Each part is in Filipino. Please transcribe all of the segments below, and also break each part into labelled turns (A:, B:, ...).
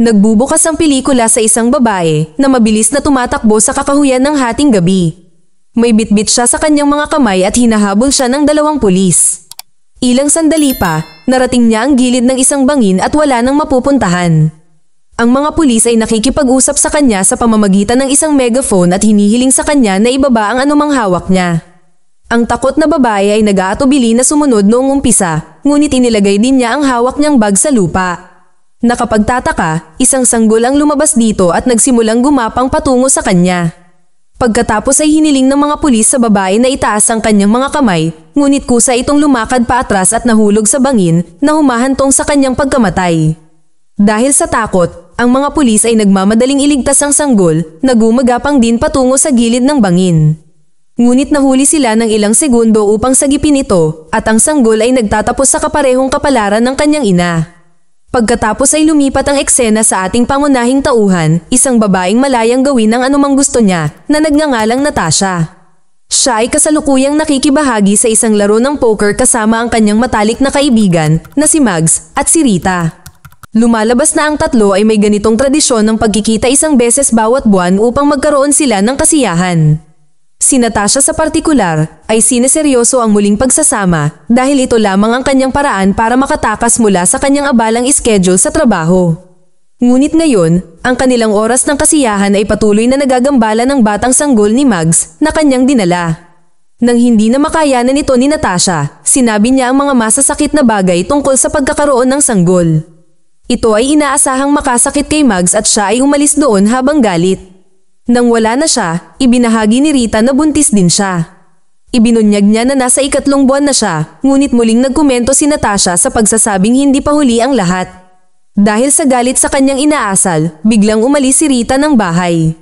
A: Nagbubukas ang pelikula sa isang babae na mabilis na tumatakbo sa kakahuyan ng hating gabi. May bitbit siya sa kanyang mga kamay at hinahabol siya ng 2 pulis. Ilang sandali pa, narating niya ang gilid ng isang bangin at wala nang mapupuntahan. Ang mga pulis ay nakikipag-usap sa kanya sa pamamagitan ng isang megaphone at hinihiling sa kanya na ibaba ang anumang hawak niya. Ang takot na babae ay nag-aatubili na sumunod noong umpisa, ngunit inilagay din niya ang hawak niyang bag sa lupa. Nakapagtataka, isang sanggol ang lumabas dito at nagsimulang gumapang patungo sa kanya. Pagkatapos ay hiniling ng mga pulis sa babae na itaas ang kanyang mga kamay, ngunit kusa itong lumakad pa atras at nahulog sa bangin na humahantong sa kanyang pagkamatay. Dahil sa takot, ang mga pulis ay nagmamadaling iligtas ang sanggol na gumagapang din patungo sa gilid ng bangin. Ngunit nahuli sila ng ilang segundo upang sagipin ito at ang sanggol ay nagtatapos sa kaparehong kapalaran ng kanyang ina. Pagkatapos ay lumipat ang eksena sa ating pangunahing tauhan, isang babaeng malayang gawin ang anumang gusto niya na nagngangalang Natasha. Siya ay kasalukuyang nakikibahagi sa isang laro ng poker kasama ang kanyang matalik na kaibigan na si Mags at si Rita. Lumalabas na ang tatlo ay may ganitong tradisyon ng pagkikita isang beses bawat buwan upang magkaroon sila ng kasiyahan. Si Natasha sa partikular ay sineseryoso ang muling pagsasama dahil ito lamang ang kanyang paraan para makatakas mula sa kanyang abalang schedule sa trabaho. Ngunit ngayon, ang kanilang oras ng kasiyahan ay patuloy na nagagambala ng batang sanggol ni Mags na kanyang dinala. Nang hindi na makayanan ito ni Natasha, sinabi niya ang mga masasakit na bagay tungkol sa pagkakaroon ng sanggol. Ito ay inaasahang makasakit kay Mags at siya ay umalis doon habang galit. Nang wala na siya, ibinahagi ni Rita na buntis din siya. Ibinunyag niya na nasa 3 buwan na siya, ngunit muling nagkomento si Natasha sa pagsasabing hindi pa huli ang lahat. Dahil sa galit sa kanyang inaasal, biglang umalis si Rita ng bahay.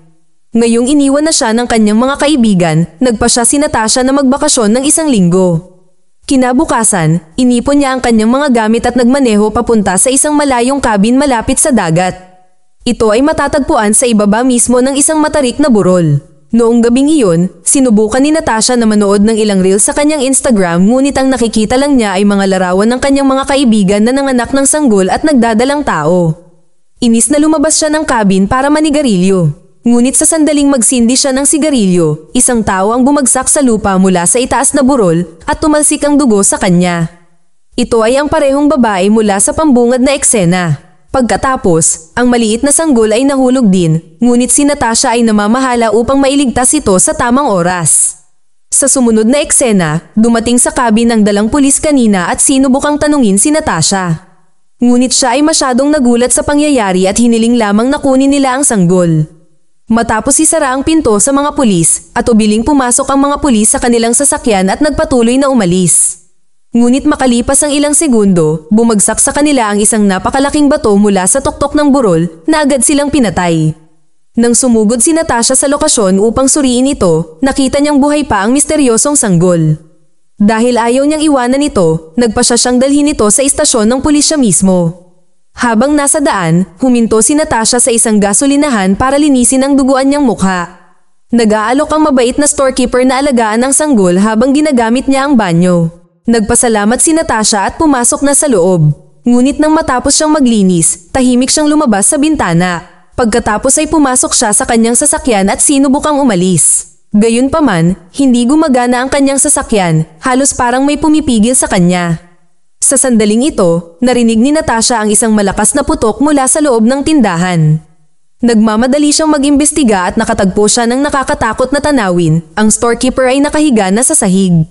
A: Ngayong iniwan na siya ng kanyang mga kaibigan, nagpa siya si Natasha na magbakasyon ng 1 linggo. Kinabukasan, inipon niya ang kanyang mga gamit at nagmaneho papunta sa isang malayong cabin malapit sa dagat. Ito ay matatagpuan sa ibaba mismo ng isang matarik na burol. Noong gabing iyon, sinubukan ni Natasha na manood ng ilang reels sa kanyang Instagram ngunit ang nakikita lang niya ay mga larawan ng kanyang mga kaibigan na nanganak ng sanggol at nagdadalang tao. Inis na lumabas siya ng cabin para manigarilyo. Ngunit sa sandaling magsindi siya ng sigarilyo, isang tao ang bumagsak sa lupa mula sa itaas na burol at tumalsik ang dugo sa kanya. Ito ay ang parehong babae mula sa pambungad na eksena. Pagkatapos, ang maliit na sanggol ay nahulog din, ngunit si Natasha ay namamahala upang mailigtas ito sa tamang oras. Sa sumunod na eksena, dumating sa cabin ang 2 pulis kanina at sinubukang tanungin si Natasha. Ngunit siya ay masyadong nagulat sa pangyayari at hiniling lamang na kunin nila ang sanggol. Matapos isara ang pinto sa mga pulis at ubiling pumasok ang mga pulis sa kanilang sasakyan at nagpatuloy na umalis. Ngunit makalipas ang ilang segundo, bumagsak sa kanila ang isang napakalaking bato mula sa tuktok ng burol na agad silang pinatay. Nang sumugod si Natasha sa lokasyon upang suriin ito, nakita niyang buhay pa ang misteryosong sanggol. Dahil ayaw niyang iwanan ito, nagpa siyang dalhin ito sa istasyon ng pulisya mismo. Habang nasa daan, huminto si Natasha sa isang gasolinahan para linisin ang duguan niyang mukha. Nag-aalok ang mabait na storekeeper na alagaan ang sanggol habang ginagamit niya ang banyo. Nagpasalamat si Natasha at pumasok na sa loob. Ngunit nang matapos siyang maglinis, tahimik siyang lumabas sa bintana. Pagkatapos ay pumasok siya sa kanyang sasakyan at sinubukang umalis. Gayunpaman, hindi gumagana ang kanyang sasakyan, halos parang may pumipigil sa kanya. Sa sandaling ito, narinig ni Natasha ang isang malakas na putok mula sa loob ng tindahan. Nagmamadali siyang mag-imbestiga at nakatagpo siya ng nakakatakot na tanawin. Ang storekeeper ay nakahiga na sa sahig.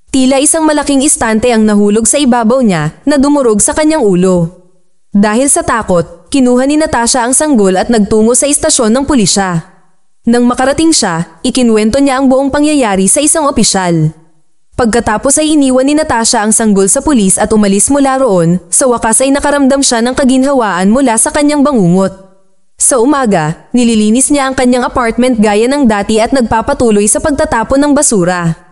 A: Tila isang malaking istante ang nahulog sa ibabaw niya na dumurog sa kanyang ulo. Dahil sa takot, kinuha ni Natasha ang sanggol at nagtungo sa istasyon ng pulisya. Nang makarating siya, ikinwento niya ang buong pangyayari sa isang opisyal. Pagkatapos ay iniwan ni Natasha ang sanggol sa pulis at umalis mula roon, sa wakas ay nakaramdam siya ng kaginhawaan mula sa kanyang bangungot. Sa umaga, nililinis niya ang kanyang apartment gaya ng dati at nagpapatuloy sa pagtatapon ng basura.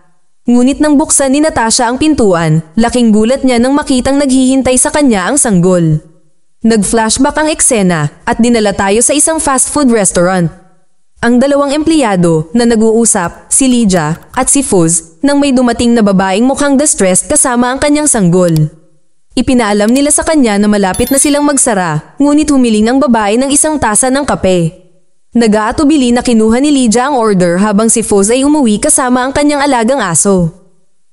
A: Ngunit nang buksan ni Natasha ang pintuan, laking gulat niya nang makitang naghihintay sa kanya ang sanggol. Nag-flashback ang eksena at dinala tayo sa isang fast food restaurant. Ang 2 empleyado na nag-uusap, si Lydia at si Fuz, nang may dumating na babaeng mukhang distressed kasama ang kanyang sanggol. Ipinaalam nila sa kanya na malapit na silang magsara, ngunit humiling ang babae ng isang tasa ng kape. Nag-aatubili na kinuha ni Lydia ang order habang si Foz ay umuwi kasama ang kanyang alagang aso.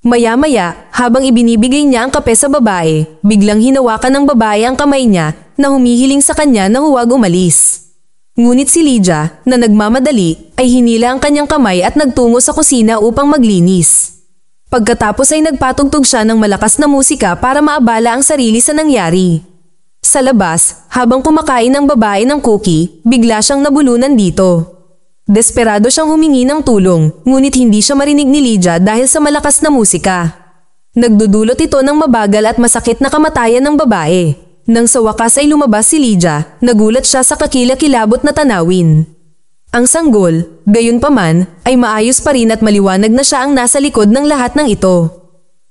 A: Maya-maya, habang ibinibigay niya ang kape sa babae, biglang hinawakan ng babae ang kamay niya na humihiling sa kanya na huwag umalis. Ngunit si Lydia, na nagmamadali, ay hinila ang kanyang kamay at nagtungo sa kusina upang maglinis. Pagkatapos ay nagpatugtog siya ng malakas na musika para maabala ang sarili sa nangyari. Sa labas, habang kumakain ang babae ng cookie, bigla siyang nabulunan dito. Desperado siyang humingi ng tulong, ngunit hindi siya marinig ni Lydia dahil sa malakas na musika. Nagdudulot ito ng mabagal at masakit na kamatayan ng babae. Nang sa wakas ay lumabas si Lydia, nagulat siya sa kakilakilabot na tanawin. Ang sanggol, gayunpaman, ay maayos pa rin at maliwanag na siya ang nasa likod ng lahat ng ito.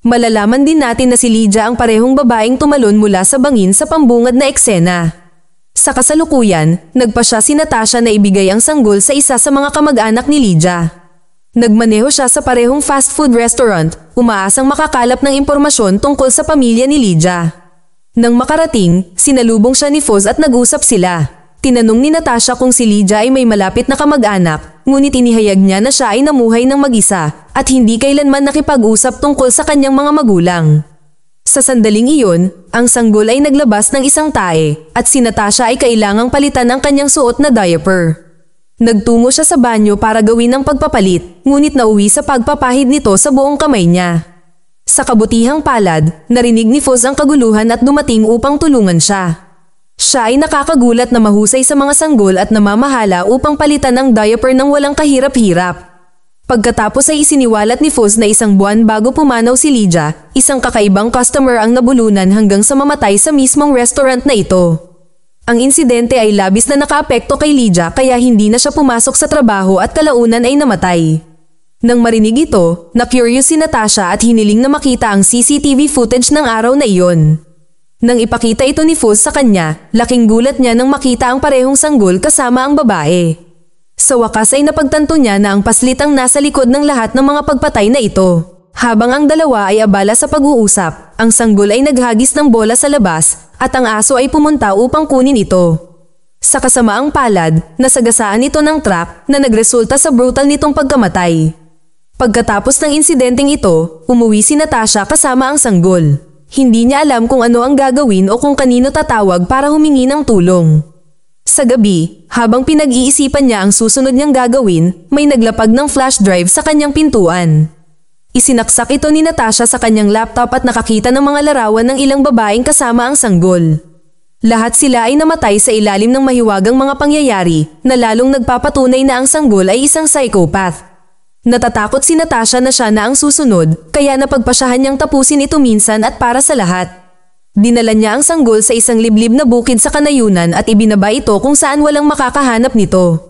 A: Malalaman din natin na si Lydia ang parehong babaeng tumalon mula sa bangin sa pambungad na eksena. Sa kasalukuyan, nagpa siya si Natasha na ibigay ang sanggol sa isa sa mga kamag-anak ni Lydia. Nagmaneho siya sa parehong fast food restaurant, umaasang makakalap ng impormasyon tungkol sa pamilya ni Lydia. Nang makarating, sinalubong siya ni Foz at nag-usap sila. Tinanong ni Natasha kung si Lydia ay may malapit na kamag-anak, ngunit inihayag niya na siya ay namuhay ng mag-isa at hindi kailanman nakipag-usap tungkol sa kanyang mga magulang. Sa sandaling iyon, ang sanggol ay naglabas ng isang tae at si Natasha ay kailangang palitan ang kanyang suot na diaper. Nagtungo siya sa banyo para gawin ang pagpapalit, ngunit nauwi sa pagpapahid nito sa buong kamay niya. Sa kabutihang palad, narinig ni Foz ang kaguluhan at dumating upang tulungan siya. Siya ay nakakagulat na mahusay sa mga sanggol at namamahala upang palitan ang diaper ng walang kahirap-hirap. Pagkatapos ay isiniwalat ni Foz na isang buwan bago pumanaw si Lydia, isang kakaibang customer ang nabulunan hanggang sa mamatay sa mismong restaurant na ito. Ang insidente ay labis na nakaapekto kay Lydia kaya hindi na siya pumasok sa trabaho at kalaunan ay namatay. Nang marinig ito, na-curious si Natasha at hiniling na makita ang CCTV footage ng araw na iyon. Nang ipakita ito ni Foz sa kanya, laking gulat niya nang makita ang parehong sanggol kasama ang babae. Sa wakas ay napagtanto niya na ang paslit ang nasa likod ng lahat ng mga pagpatay na ito. Habang ang dalawa ay abala sa pag-uusap, ang sanggol ay naghagis ng bola sa labas at ang aso ay pumunta upang kunin ito. Sa kasamaang palad, nasagasaan ito ng trap na nagresulta sa brutal nitong pagkamatay. Pagkatapos ng insidenteng ito, umuwi si Natasha kasama ang sanggol. Hindi niya alam kung ano ang gagawin o kung kanino tatawag para humingi ng tulong. Sa gabi, habang pinag-iisipan niya ang susunod niyang gagawin, may naglapag ng flash drive sa kanyang pintuan. Isinaksak ito ni Natasha sa kanyang laptop at nakakita ng mga larawan ng ilang babaeng kasama ang sanggol. Lahat sila ay namatay sa ilalim ng mahiwagang mga pangyayari na lalong nagpapatunay na ang sanggol ay isang psychopath. Natatakot si Natasha na siya na ang susunod, kaya napagpasyahan niyang tapusin ito minsan at para sa lahat. Dinala niya ang sanggol sa isang liblib na bukid sa kanayunan at ibinaba ito kung saan walang makakahanap nito.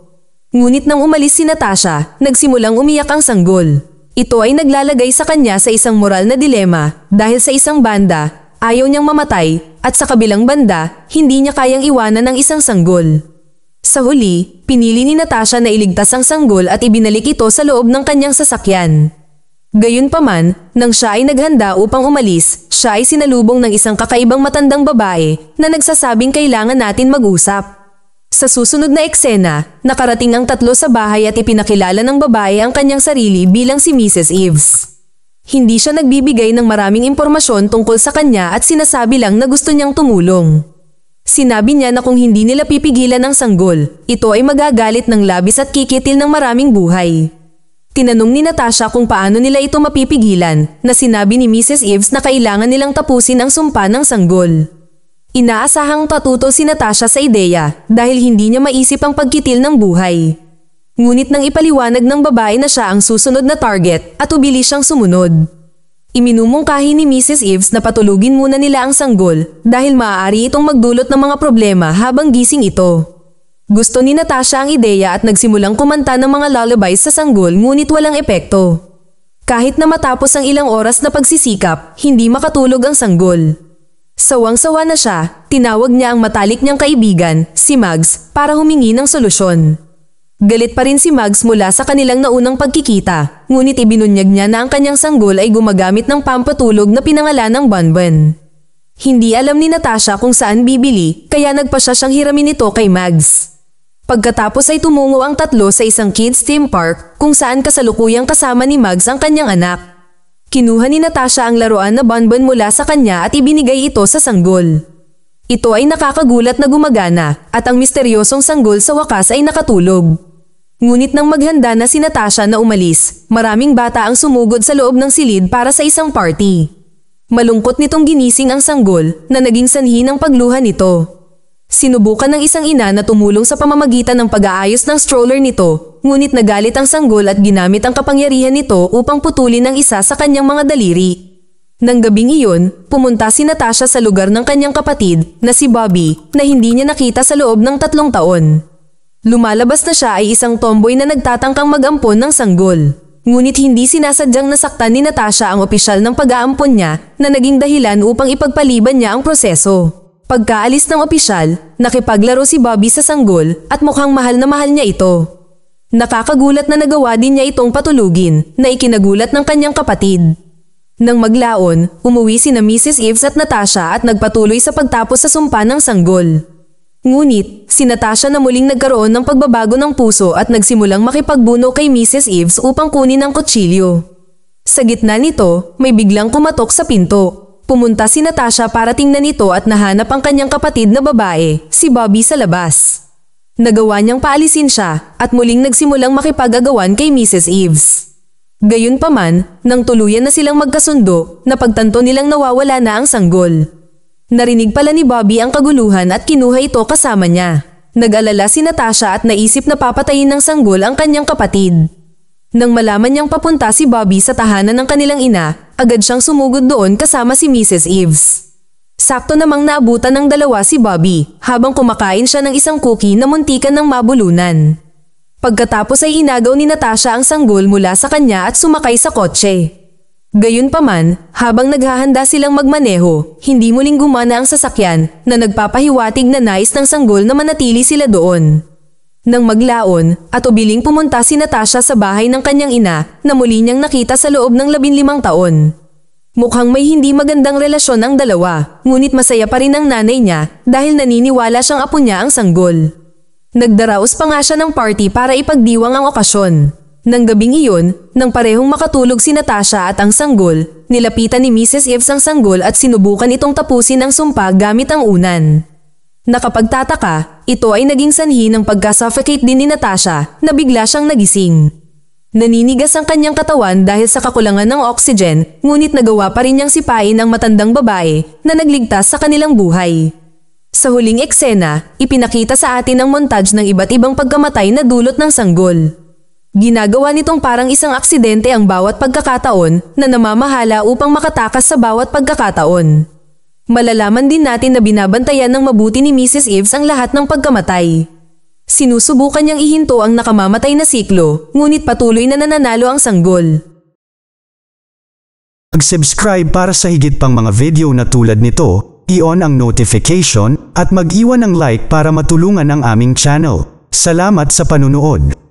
A: Ngunit nang umalis si Natasha, nagsimulang umiyak ang sanggol. Ito ay naglalagay sa kanya sa isang moral na dilema dahil sa isang banda, ayaw niyang mamatay at sa kabilang banda, hindi niya kayang iwanan ang isang sanggol. Sa huli, pinili ni Natasha na iligtas ang sanggol at ibinalik ito sa loob ng kanyang sasakyan. Gayunpaman, nang siya ay naghanda upang umalis, siya ay sinalubong ng isang kakaibang matandang babae na nagsasabing kailangan natin mag-usap. Sa susunod na eksena, nakarating ang tatlo sa bahay at ipinakilala ng babae ang kanyang sarili bilang si Mrs. Eves. Hindi siya nagbibigay ng maraming impormasyon tungkol sa kanya at sinasabi lang na gusto niyang tumulong. Sinabi niya na kung hindi nila pipigilan ang sanggol, ito ay magagalit ng labis at kikitil ng maraming buhay. Tinanong ni Natasha kung paano nila ito mapipigilan, na sinabi ni Mrs. Eves na kailangan nilang tapusin ang sumpa ng sanggol. Inaasahang tatuto si Natasha sa ideya dahil hindi niya maisip ang pagkitil ng buhay. Ngunit nang ipaliwanag ng babae na siya ang susunod na target at ubili siyang sumunod. Iminumungkahi ni Mrs. Eves na patulugin muna nila ang sanggol dahil maaari itong magdulot ng mga problema habang gising ito. Gusto ni Natasha ang ideya at nagsimulang kumanta ng mga lullabies sa sanggol ngunit walang epekto. Kahit na matapos ang ilang oras na pagsisikap, hindi makatulog ang sanggol. Sawang-sawa na siya, tinawag niya ang matalik niyang kaibigan, si Mags, para humingi ng solusyon. Galit pa rin si Mags mula sa kanilang naunang pagkikita, ngunit ibinunyag niya na ang kanyang sanggol ay gumagamit ng pampatulog na pinangalan ng Bonbon. Hindi alam ni Natasha kung saan bibili, kaya nagpa siya siyang hiramin ito kay Mags. Pagkatapos ay tumungo ang tatlo sa isang kids theme park kung saan kasalukuyang kasama ni Mags ang kanyang anak. Kinuha ni Natasha ang laruan na bonbon mula sa kanya at ibinigay ito sa sanggol. Ito ay nakakagulat na gumagana at ang misteryosong sanggol sa wakas ay nakatulog. Ngunit nang maghanda na si Natasha na umalis, maraming bata ang sumugod sa loob ng silid para sa isang party. Malungkot nitong ginising ang sanggol na naging sanhi ng pagluha nito. Sinubukan ng isang ina na tumulong sa pamamagitan ng pag-aayos ng stroller nito, ngunit nagalit ang sanggol at ginamit ang kapangyarihan nito upang putulin ang isa sa kanyang mga daliri. Nang gabing iyon, pumunta si Natasha sa lugar ng kanyang kapatid na si Bobby na hindi niya nakita sa loob ng 3 taon. Lumalabas na siya ay isang tomboy na nagtatangkang mag-ampon ng sanggol. Ngunit hindi sinasadyang nasaktan ni Natasha ang opisyal ng pag-aampon niya na naging dahilan upang ipagpaliban niya ang proseso. Pagkaalis ng opisyal, nakipaglaro si Bobby sa sanggol at mukhang mahal na mahal niya ito. Nakakagulat na nagawa din niya itong patulugin na ikinagulat ng kanyang kapatid. Nang maglaon, umuwi sina Mrs. Eves at Natasha at nagpatuloy sa pagtapos sa sumpa ng sanggol. Ngunit, si Natasha na muling nagkaroon ng pagbabago ng puso at nagsimulang makipagbuno kay Mrs. Eves upang kunin ang kutsilyo. Sa gitna nito, may biglang kumatok sa pinto. Pumunta si Natasha para tingnan ito at nahanap ang kanyang kapatid na babae, si Bobby sa labas. Nagawa niyang paalisin siya at muling nagsimulang makipag-agawan kay Mrs. Eves. Gayunpaman, nang tuluyan na silang magkasundo, napagtanto nilang nawawala na ang sanggol. Narinig pala ni Bobby ang kaguluhan at kinuha ito kasama niya. Nag-alala si Natasha at naisip na papatayin ng sanggol ang kanyang kapatid. Nang malaman niyang papunta si Bobby sa tahanan ng kanilang ina, agad siyang sumugod doon kasama si Mrs. Eves. Sakto namang naabutan ng dalawa si Bobby habang kumakain siya ng isang cookie na muntikan ng mabulunan. Pagkatapos ay inagaw ni Natasha ang sanggol mula sa kanya at sumakay sa kotse. Gayunpaman, habang naghahanda silang magmaneho, hindi muling gumana ang sasakyan na nagpapahiwatig na nais ng sanggol na manatili sila doon. Nang maglaon, at ubiling pumunta si Natasha sa bahay ng kanyang ina na muli niyang nakita sa loob ng 15 taon. Mukhang may hindi magandang relasyon ang dalawa, ngunit masaya pa rin ang nanay niya dahil naniniwala siyang apo niya ang sanggol. Nagdaraos pa nga siya ng party para ipagdiwang ang okasyon. Nang gabing iyon, nang parehong makatulog si Natasha at ang sanggol, nilapitan ni Mrs. Eves ang sanggol at sinubukan itong tapusin ang sumpa gamit ang unan. Nakapagtataka, ito ay naging sanhi ng pagka-suffocate din ni Natasha na bigla siyang nagising. Naninigas ang kanyang katawan dahil sa kakulangan ng oxygen, ngunit nagawa pa rin niyang sipain ang matandang babae na nagligtas sa kanilang buhay. Sa huling eksena, ipinakita sa atin ang montage ng iba't ibang pagkamatay na dulot ng sanggol. Ginagawa nitong parang isang aksidente ang bawat pagkakataon na namamahala upang makatakas sa bawat pagkakataon. Malalaman din natin na binabantayan ng mabuti ni Mrs. Eves ang lahat ng pagkamatay. Sinusubukan niyang ihinto ang nakamamatay na siklo, ngunit patuloy na nananalo ang sanggol.
B: Mag-subscribe para sa higit pang mga video na tulad nito, i-on ang notification at mag-iwan ng like para matulungan ang aming channel. Salamat sa panunood.